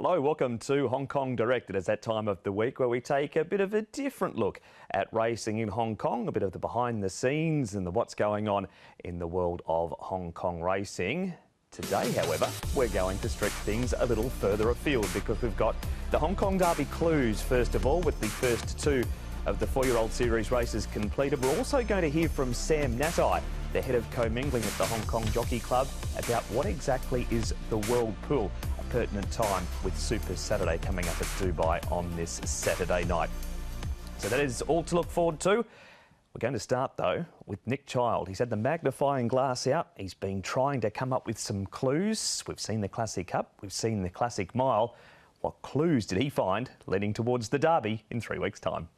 Hello, welcome to Hong Kong Direct. It is that time of the week where we take a bit of a different look at racing in Hong Kong, a bit of the behind the scenes and what's going on in the world of Hong Kong racing. Today, however, we're going to stretch things a little further afield because we've got the Hong Kong Derby clues, first of all, with the first two of the 4-year-old series races completed. We're also going to hear from Sam Nati, the head of commingling at the Hong Kong Jockey Club, about what exactly is the World Pool. Pertinent time with Super Saturday coming up at Dubai on this Saturday night. So that is all to look forward to. We're going to start though with Nick Child. He's had the magnifying glass out. He's been trying to come up with some clues. We've seen the Classic Cup, we've seen the Classic Mile. What clues did he find leading towards the Derby in 3 weeks' time?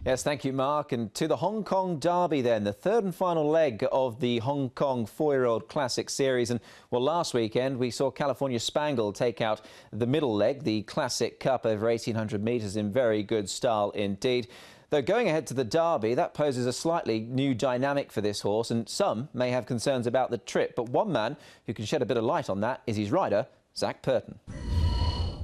Yes, thank you, Mark. And to the Hong Kong Derby then, the third and final leg of the Hong Kong 4-year-old Classic Series. And, well, last weekend we saw California Spangle take out the middle leg, the Classic Cup, over 1,800 metres in very good style indeed. Though going ahead to the Derby, that poses a slightly new dynamic for this horse, and some may have concerns about the trip. But one man who can shed a bit of light on that is his rider, Zac Purton.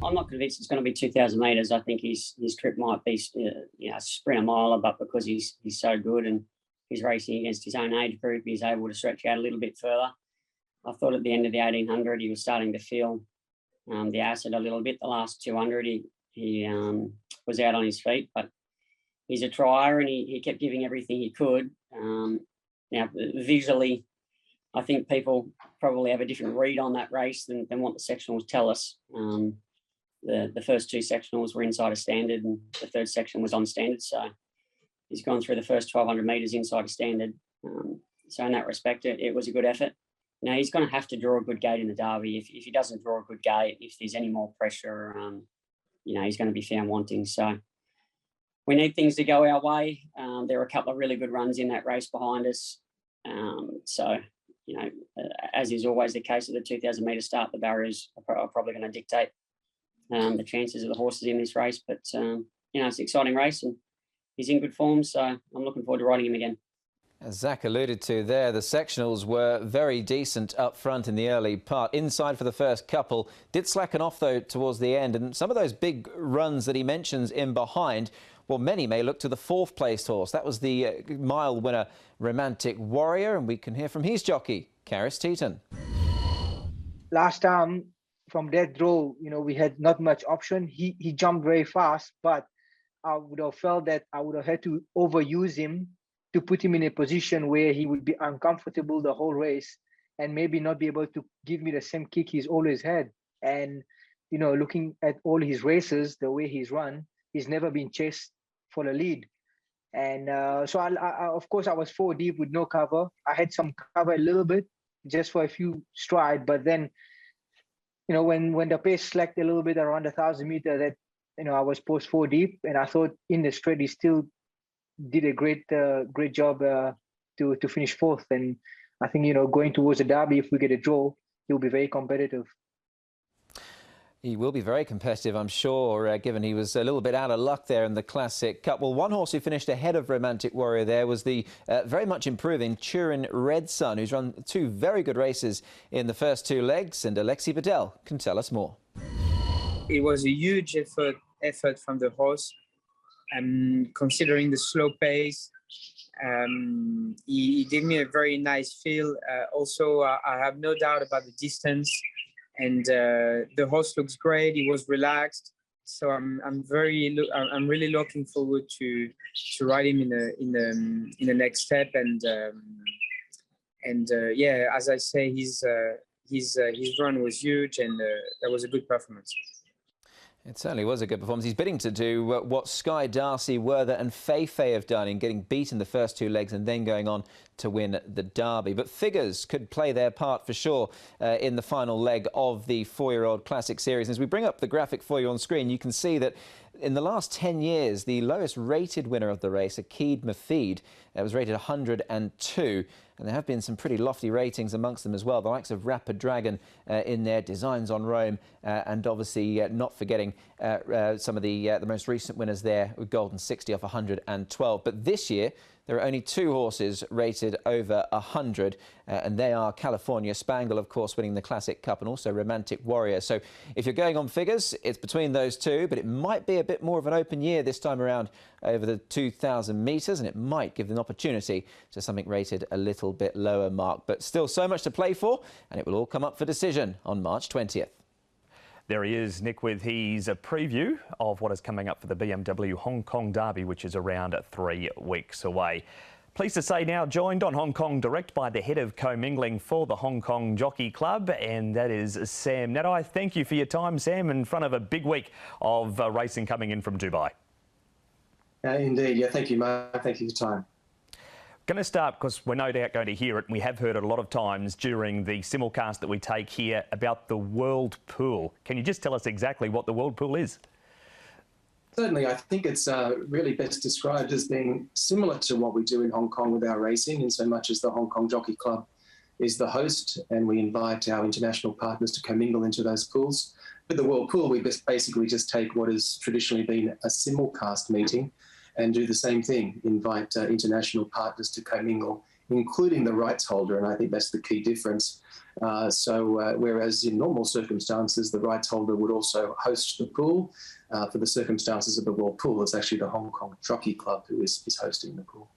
I'm not convinced it's going to be 2,000 metres. I think his trip might be, sprint a miler, but because he's so good and he's racing against his own age group, he's able to stretch out a little bit further. I thought at the end of the 1,800, he was starting to feel the acid a little bit. The last 200, he was out on his feet, but he's a trier and he kept giving everything he could. Now, visually, I think people probably have a different read on that race than what the sectionals tell us. The first two sectionals were inside a standard and the third section was on standard. So he's gone through the first 1,200 metres inside a standard. So in that respect, it was a good effort. Now, he's going to have to draw a good gate in the Derby. If he doesn't draw a good gate, if there's any more pressure, he's going to be found wanting. So we need things to go our way. There are a couple of really good runs in that race behind us. As is always the case at the 2,000 metre start, the barriers are probably going to dictate the chances of the horses in this race. But, it's an exciting race and he's in good form. So I'm looking forward to riding him again. As Zac alluded to there, the sectionals were very decent up front in the early part. Inside for the first couple. Did slacken off, though, towards the end. And some of those big runs that he mentions in behind, well, many may look to the fourth-placed horse. That was the mile winner, Romantic Warrior. And we can hear from his jockey, Karis Teetan. Last time, from death row, we had not much option. He jumped very fast, but I would have felt that I would have had to overuse him to put him in a position where he would be uncomfortable the whole race and maybe not be able to give me the same kick he's always had. And, looking at all his races, the way he's run, he's never been chased for the lead. And so, of course, I was 4 deep with no cover. I had some cover a little bit, just for a few strides, but then, when the pace slacked a little bit around 1,000 meters, that I was post 4 deep, and I thought in the straight he still did a great job to finish fourth. And I think going towards the Derby, if we get a draw, he'll be very competitive. He will be very competitive, I'm sure, given he was a little bit out of luck there in the Classic Cup. Well, one horse who finished ahead of Romantic Warrior there was the very much improving Turin Red Sun, who's run 2 very good races in the first 2 legs, and Alexis Badel can tell us more. It was a huge effort from the horse, considering the slow pace. He gave me a very nice feel. Also, I have no doubt about the distance. And the horse looks great. He was relaxed, so I'm really looking forward to ride him in the next step. And as I say, his run was huge, and that was a good performance. It certainly was a good performance. He's bidding to do what Sky, Darcy, Werther and Fei have done in getting beat in the first 2 legs and then going on to win the Derby. But figures could play their part for sure in the final leg of the 4-year-old Classic Series. As we bring up the graphic for you on screen, you can see that in the last 10 years, the lowest rated winner of the race, Akid Mafid, was rated 102. And there have been some pretty lofty ratings amongst them as well. The likes of Rapid Dragon in there, Designs on Rome, and obviously not forgetting some of the most recent winners there with Golden 60 off 112. But this year, there are only 2 horses rated over 100, and they are California Spangle, of course, winning the Classic Cup, and also Romantic Warrior. So if you're going on figures, it's between those 2, but it might be a bit more of an open year this time around over the 2,000 metres, and it might give an opportunity to something rated a little bit lower, Mark. But still so much to play for, and it will all come up for decision on March 20th. There he is, Nick, with his preview of what is coming up for the BMW Hong Kong Derby, which is around 3 weeks away. Pleased to say now joined on Hong Kong Direct by the head of commingling for the Hong Kong Jockey Club, and that is Sam Nati. Thank you for your time, Sam, in front of a big week of racing coming in from Dubai. Indeed, yeah, thank you, Mark. Thank you for your time. Going to start, because we're no doubt going to hear it, and we have heard it a lot of times during the simulcast that we take here, about the World Pool. Can you just tell us exactly what the World Pool is? Certainly, I think it's really best described as being similar to what we do in Hong Kong with our racing, in so much as the Hong Kong Jockey Club is the host, and we invite our international partners to commingle into those pools. With the World Pool, we basically just take what has traditionally been a simulcast meeting and do the same thing, invite international partners to commingle, including the rights holder, and I think that's the key difference. Whereas in normal circumstances, the rights holder would also host the pool, for the circumstances of the World Pool, it's actually the Hong Kong Jockey Club who is hosting the pool.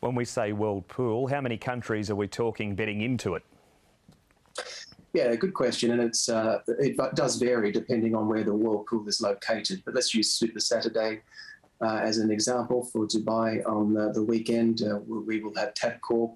When we say World Pool, how many countries are we talking betting into it? Yeah, good question, and it does vary depending on where the World Pool is located, but let's use Super Saturday as an example. For Dubai on the weekend, we will have Tabcorp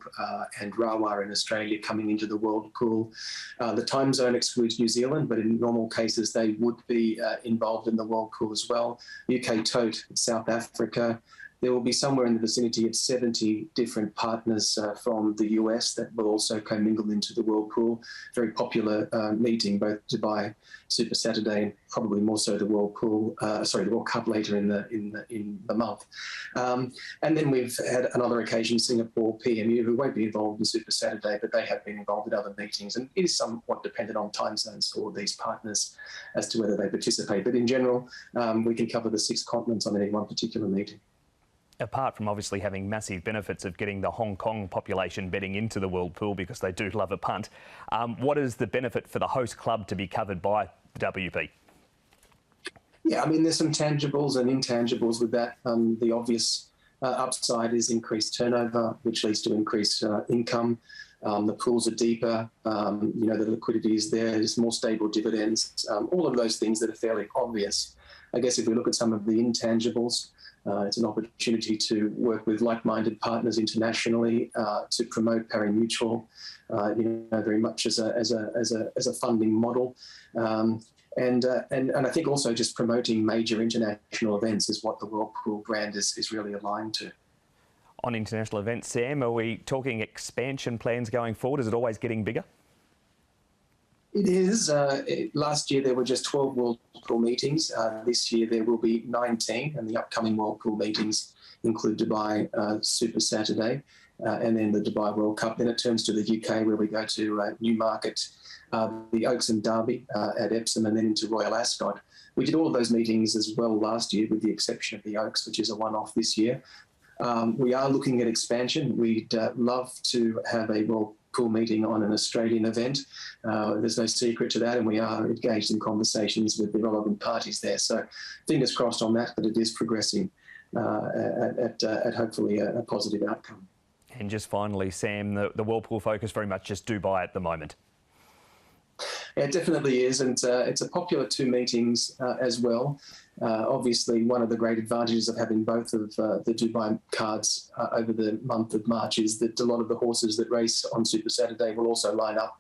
and Rawa in Australia coming into the World Pool. The time zone excludes New Zealand, but in normal cases they would be involved in the World Pool as well. UK Tote, South Africa. There will be somewhere in the vicinity of 70 different partners from the US that will also commingle into the World Pool. Very popular meeting, both Dubai Super Saturday and probably more so the World Pool, the World Cup later in the month. And then we've had another occasion, Singapore PMU, who won't be involved in Super Saturday, but they have been involved in other meetings. And it is somewhat dependent on time zones for these partners as to whether they participate. But in general, we can cover the 6 continents on any one particular meeting. Apart from obviously having massive benefits of getting the Hong Kong population betting into the World Pool because they do love a punt, what is the benefit for the host club to be covered by the WP? Yeah, I mean, there's some tangibles and intangibles with that. The obvious upside is increased turnover, which leads to increased income. The pools are deeper, the liquidity is there, there's more stable dividends, all of those things that are fairly obvious. I guess if we look at some of the intangibles, it's an opportunity to work with like-minded partners internationally to promote pari-mutuel, very much as a funding model, and I think also just promoting major international events is what the World Pool brand is really aligned to. On international events, Sam, are we talking expansion plans going forward? Is it always getting bigger? It is. Last year there were just 12 World Pool meetings. This year there will be 19, and the upcoming World Pool meetings include Dubai Super Saturday and then the Dubai World Cup. Then it turns to the UK, where we go to Newmarket, the Oaks and Derby at Epsom, and then into Royal Ascot. We did all of those meetings as well last year, with the exception of the Oaks, which is a one-off this year. We are looking at expansion. We'd love to have a World Pool meeting on an Australian event. There's no secret to that, and we are engaged in conversations with the relevant parties there. So fingers crossed on that, but it is progressing at hopefully a positive outcome. And just finally, Sam, the World Pool focus very much just Dubai at the moment. Yeah, it definitely is, and it's a popular 2 meetings as well. Obviously, one of the great advantages of having both of the Dubai cards over the month of March is that a lot of the horses that race on Super Saturday will also line up,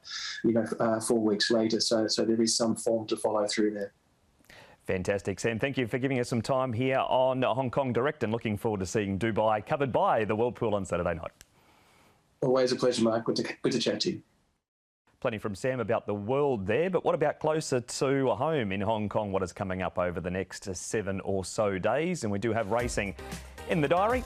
4 weeks later. So there is some form to follow through there. Fantastic, Sam. Thank you for giving us some time here on Hong Kong Direct, and looking forward to seeing Dubai covered by the World Pool on Saturday night. Always a pleasure, Mark. Good to chat to you. Plenty from Sam about the world there, but what about closer to home in Hong Kong? What is coming up over the next 7 or so days? And we do have racing in the diary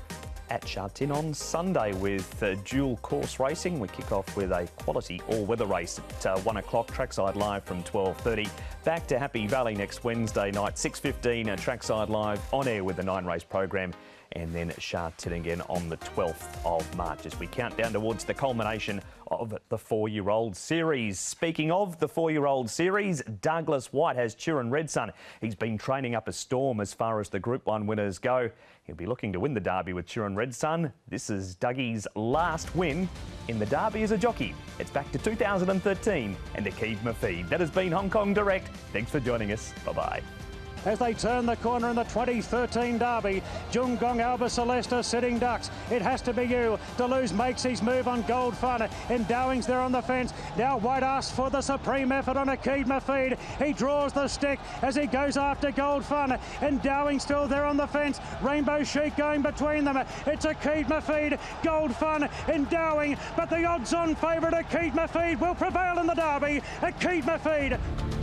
at Sha Tin on Sunday with dual course racing. We kick off with a quality all-weather race at 1 o'clock, trackside live from 12:30. Back to Happy Valley next Wednesday night, 6:15, trackside live on air with the 9-race program. and then Sha Tin again on the 12th of March as we count down towards the culmination of the 4-year-old series. Speaking of the 4-year-old series, Douglas White has Turin Red Sun. He's been training up a storm as far as the Group 1 winners go. He'll be looking to win the Derby with Turin Red Sun. This is Dougie's last win in the Derby as a jockey. It's back to 2013 and Akeem Mafid. That has been Hong Kong Direct. Thanks for joining us. Bye-bye. As they turn the corner in the 2013 Derby, Jungong Alba Celesta sitting ducks. It has to be you. Deleuze makes his move on Gold Fun. Endowing's there on the fence. Now White asks for the supreme effort on Akeem Mafid. He draws the stick as he goes after Gold Fun. Endowing still there on the fence. Rainbow Chic going between them. It's Akeem Mafid, Gold Fun, Endowing, but the odds-on favourite Akeem Mafid will prevail in the Derby. Akeem Mafid.